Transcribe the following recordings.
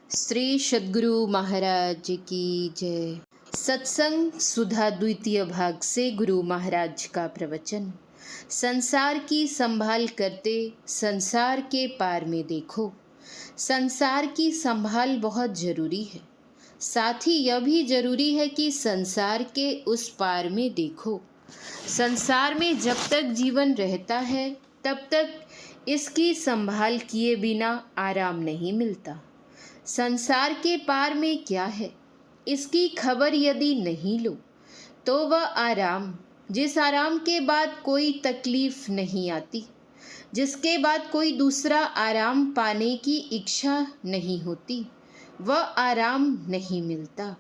श्री सद्गुरु महाराज की जय। सत्संग सुधा द्वितीय भाग से गुरु महाराज का प्रवचन। संसार की संभाल करते संसार के पार में देखो। संसार की संभाल बहुत जरूरी है, साथ ही यह भी जरूरी है कि संसार के उस पार में देखो। संसार में जब तक जीवन रहता है तब तक इसकी संभाल किए बिना आराम नहीं मिलता। संसार के पार में क्या है, इसकी खबर यदि नहीं लो तो वह आराम, जिस आराम के बाद कोई तकलीफ नहीं आती, जिसके बाद कोई दूसरा आराम पाने की इच्छा नहीं होती, वह आराम नहीं मिलता।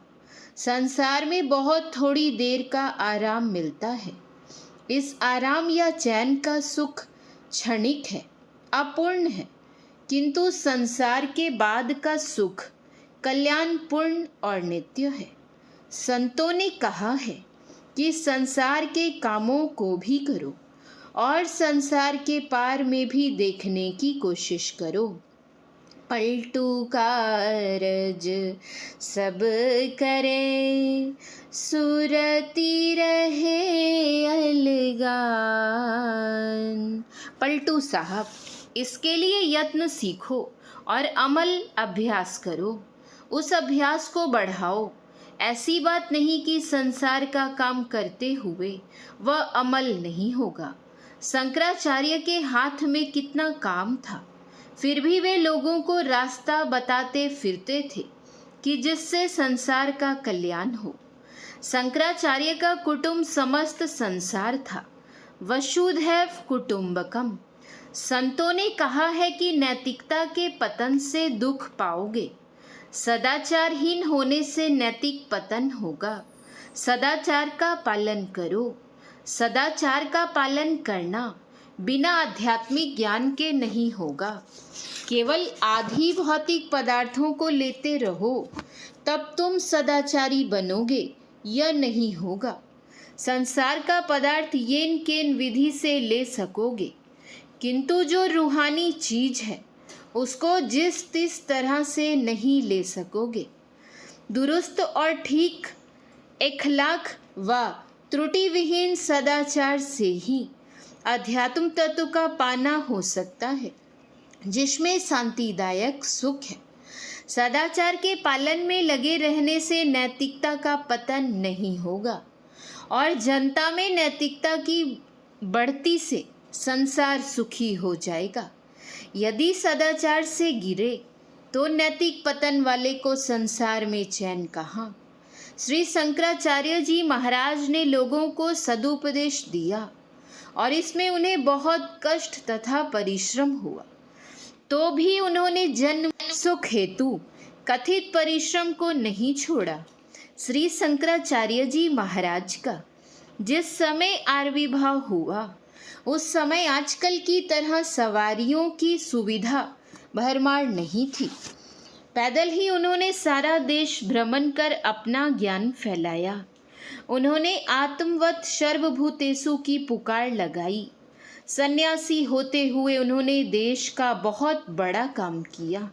संसार में बहुत थोड़ी देर का आराम मिलता है। इस आराम या चैन का सुख क्षणिक है, अपूर्ण है, किंतु संसार के बाद का सुख कल्याणपूर्ण और नित्य है। संतों ने कहा है कि संसार के कामों को भी करो और संसार के पार में भी देखने की कोशिश करो। पलटू कारज सब करे, सुरती रहे अलगान। पलटू साहब, इसके लिए यत्न सीखो और अमल अभ्यास करो। उस अभ्यास को बढ़ाओ। ऐसी बात नहीं कि संसार का काम करते हुए वह अमल नहीं होगा। शंकराचार्य के हाथ में कितना काम था, फिर भी वे लोगों को रास्ता बताते फिरते थे कि जिससे संसार का कल्याण हो। शंकराचार्य का कुटुंब समस्त संसार था। वसुधैव कुटुंबकम। संतों ने कहा है कि नैतिकता के पतन से दुख पाओगे। सदाचारहीन होने से नैतिक पतन होगा। सदाचार का पालन करो। सदाचार का पालन करना बिना आध्यात्मिक ज्ञान के नहीं होगा। केवल आधी भौतिक पदार्थों को लेते रहो तब तुम सदाचारी बनोगे, यह नहीं होगा। संसार का पदार्थ येन केन विधि से ले सकोगे, किंतु जो रूहानी चीज है उसको जिस तिस तरह से नहीं ले सकोगे। दुरुस्त और ठीक इखलाक व त्रुटि विहीन सदाचार से ही अध्यात्म तत्व का पाना हो सकता है, जिसमें शांतिदायक सुख है। सदाचार के पालन में लगे रहने से नैतिकता का पतन नहीं होगा और जनता में नैतिकता की बढ़ती से संसार सुखी हो जाएगा। यदि सदाचार से गिरे तो नैतिक पतन वाले को संसार में चैन कहाँ। श्री शंकराचार्य जी महाराज ने लोगों को सदुपदेश दिया और इसमें उन्हें बहुत कष्ट तथा परिश्रम हुआ, तो भी उन्होंने जन्म सुख हेतु कथित परिश्रम को नहीं छोड़ा। श्री शंकराचार्य जी महाराज का जिस समय आविर्भाव हुआ उस समय आजकल की तरह सवारियों की सुविधा भरमार नहीं थी। पैदल ही उन्होंने सारा देश भ्रमण कर अपना ज्ञान फैलाया। उन्होंने आत्मवत सर्वभूतेषु की पुकार लगाई। सन्यासी होते हुए उन्होंने देश का बहुत बड़ा काम किया।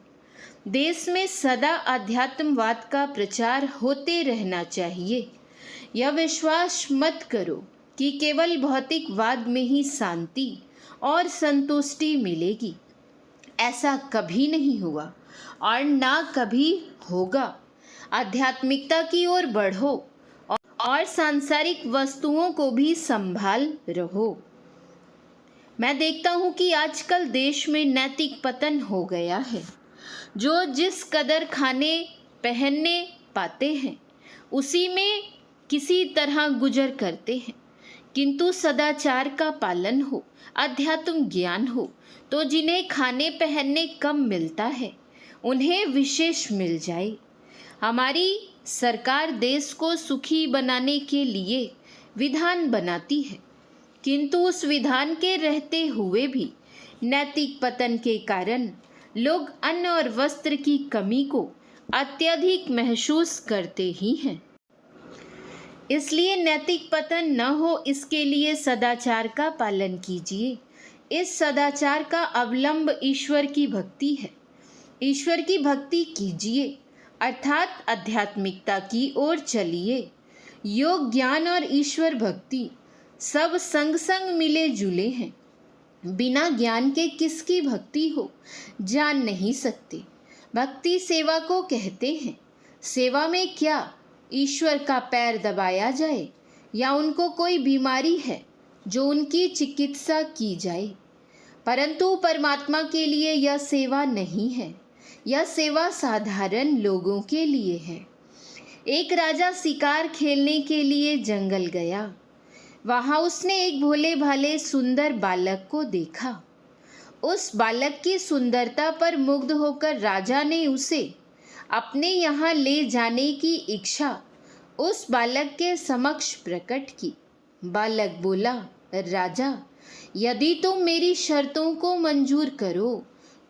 देश में सदा अध्यात्मवाद का प्रचार होते रहना चाहिए। यह विश्वास मत करो कि केवल भौतिकवाद में ही शांति और संतुष्टि मिलेगी। ऐसा कभी नहीं हुआ और ना कभी होगा। आध्यात्मिकता की ओर बढ़ो और सांसारिक वस्तुओं को भी संभाल रहो। मैं देखता हूँ कि आजकल देश में नैतिक पतन हो गया है। जो जिस कदर खाने पहनने पाते हैं उसी में किसी तरह गुजर करते हैं, किंतु सदाचार का पालन हो, अध्यात्म ज्ञान हो तो जिन्हें खाने पहनने कम मिलता है उन्हें विशेष मिल जाए। हमारी सरकार देश को सुखी बनाने के लिए विधान बनाती है, किंतु उस विधान के रहते हुए भी नैतिक पतन के कारण लोग अन्न और वस्त्र की कमी को अत्यधिक महसूस करते ही हैं। इसलिए नैतिक पतन न हो, इसके लिए सदाचार का पालन कीजिए। इस सदाचार का अवलंब ईश्वर की भक्ति है। ईश्वर की भक्ति कीजिए, अर्थात आध्यात्मिकता की ओर चलिए। योग, ज्ञान और ईश्वर भक्ति सब संग संग मिले जुले हैं। बिना ज्ञान के किसकी भक्ति हो, जान नहीं सकते। भक्ति सेवा को कहते हैं। सेवा में क्या ईश्वर का पैर दबाया जाए या उनको कोई बीमारी है जो उनकी चिकित्सा की जाए, परंतु परमात्मा के लिए यह सेवा नहीं है। यह सेवा साधारण लोगों के लिए है। एक राजा शिकार खेलने के लिए जंगल गया। वहाँ उसने एक भोले भाले सुंदर बालक को देखा। उस बालक की सुंदरता पर मुग्ध होकर राजा ने उसे अपने यहाँ ले जाने की इच्छा उस बालक के समक्ष प्रकट की। बालक बोला, राजा, यदि तुम मेरी शर्तों को मंजूर करो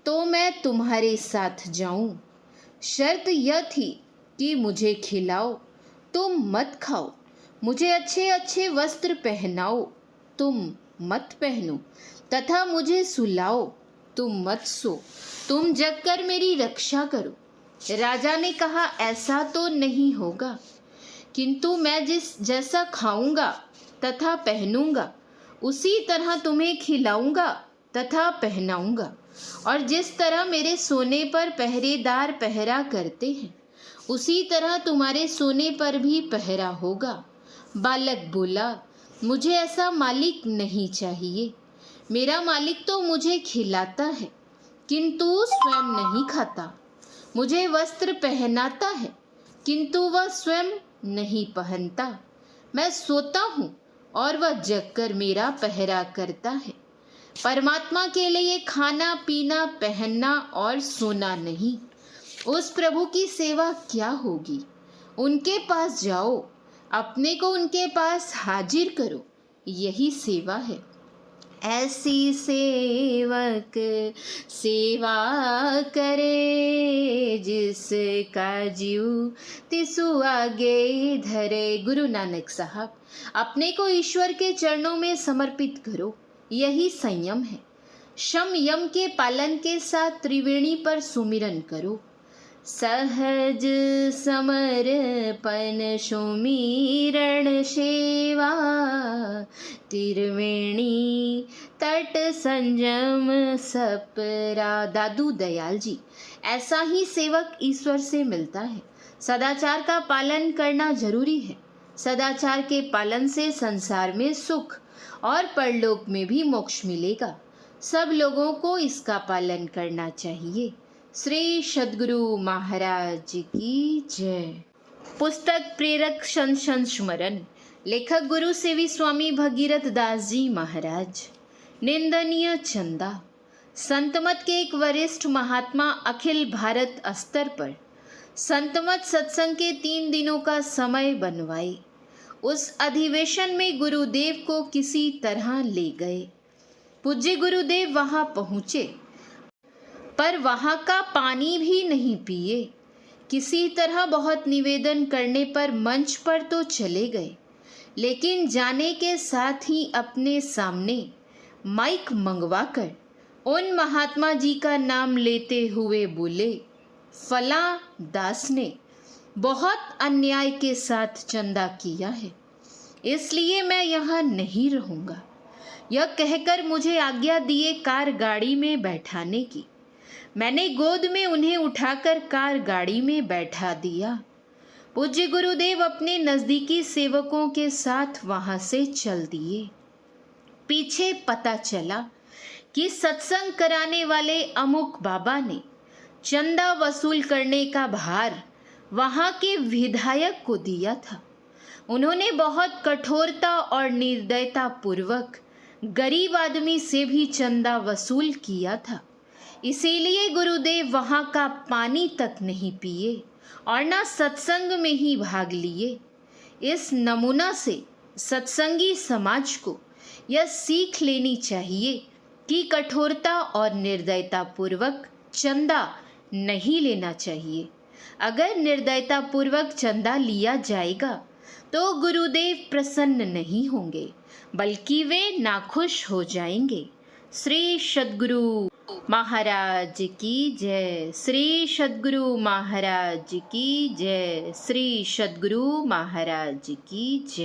तो मैं तुम्हारे साथ जाऊं। शर्त यह थी कि मुझे खिलाओ, तुम मत खाओ, मुझे अच्छे अच्छे वस्त्र पहनाओ, तुम मत पहनो, तथा मुझे सुलाओ, तुम मत सो, तुम जगकर मेरी रक्षा करो। राजा ने कहा, ऐसा तो नहीं होगा, किंतु मैं जैसा खाऊंगा तथा पहनूंगा उसी तरह तुम्हें खिलाऊंगा तथा पहनाऊंगा, और जिस तरह मेरे सोने पर पहरेदार पहरा करते हैं उसी तरह तुम्हारे सोने पर भी पहरा होगा। बालक बोला, मुझे ऐसा मालिक नहीं चाहिए। मेरा मालिक तो मुझे खिलाता है किंतु स्वयं नहीं खाता, मुझे वस्त्र पहनाता है किंतु वह स्वयं नहीं पहनता। मैं सोता हूँ और वह जगकर मेरा पहरा करता है। परमात्मा के लिए खाना पीना पहनना और सोना नहीं। उस प्रभु की सेवा क्या होगी? उनके पास जाओ, अपने को उनके पास हाजिर करो, यही सेवा है। ऐसी सेवक सेवा करे, जिसका जीव तिसु आगे धरे। गुरु नानक साहब, अपने को ईश्वर के चरणों में समर्पित करो, यही संयम है। शम यम के पालन के साथ त्रिवेणी पर सुमिरन करो। सहज समर्पण सुमिरण सेवा, त्रिवेणी तट संयम सपरा। दादू दयाल जी, ऐसा ही सेवक ईश्वर से मिलता है। सदाचार का पालन करना जरूरी है। सदाचार के पालन से संसार में सुख और परलोक में भी मोक्ष मिलेगा। सब लोगों को इसका पालन करना चाहिए। श्री सद्गुरु महाराज की जय। पुस्तक प्रेरक संस्मरण, लेखक गुरु सेवी स्वामी भगीरथ दास जी महाराज। निंदनीय चंदा। संतमत के एक वरिष्ठ महात्मा अखिल भारत स्तर पर संतमत सत्संग के 3 दिनों का समय बनवाए। उस अधिवेशन में गुरुदेव को किसी तरह ले गए। पूज्य गुरुदेव वहां पहुंचे, पर वहां का पानी भी नहीं पिए। किसी तरह बहुत निवेदन करने पर मंच पर तो चले गए, लेकिन जाने के साथ ही अपने सामने माइक मंगवाकर उन महात्मा जी का नाम लेते हुए बोले, फला दास ने बहुत अन्याय के साथ चंदा किया है, इसलिए मैं यहाँ नहीं रहूँगा। यह कहकर मुझे आज्ञा दिए कार गाड़ी में बैठाने की। मैंने गोद में उन्हें उठाकर कार गाड़ी में बैठा दिया। पूज्य गुरुदेव अपने नज़दीकी सेवकों के साथ वहाँ से चल दिए। पीछे पता चला कि सत्संग कराने वाले अमुक बाबा ने चंदा वसूल करने का भार वहाँ के विधायक को दिया था। उन्होंने बहुत कठोरता और निर्दयता पूर्वक गरीब आदमी से भी चंदा वसूल किया था। इसीलिए गुरुदेव वहाँ का पानी तक नहीं पिए और ना सत्संग में ही भाग लिए। इस नमूना से सत्संगी समाज को यह सीख लेनी चाहिए कि कठोरता और निर्दयता पूर्वक चंदा नहीं लेना चाहिए। अगर निर्दयता पूर्वक चंदा लिया जाएगा तो गुरुदेव प्रसन्न नहीं होंगे, बल्कि वे नाखुश हो जाएंगे। श्री सद्गुरु महाराज की जय। श्री सद्गुरु महाराज की जय। श्री सद्गुरु महाराज की जय।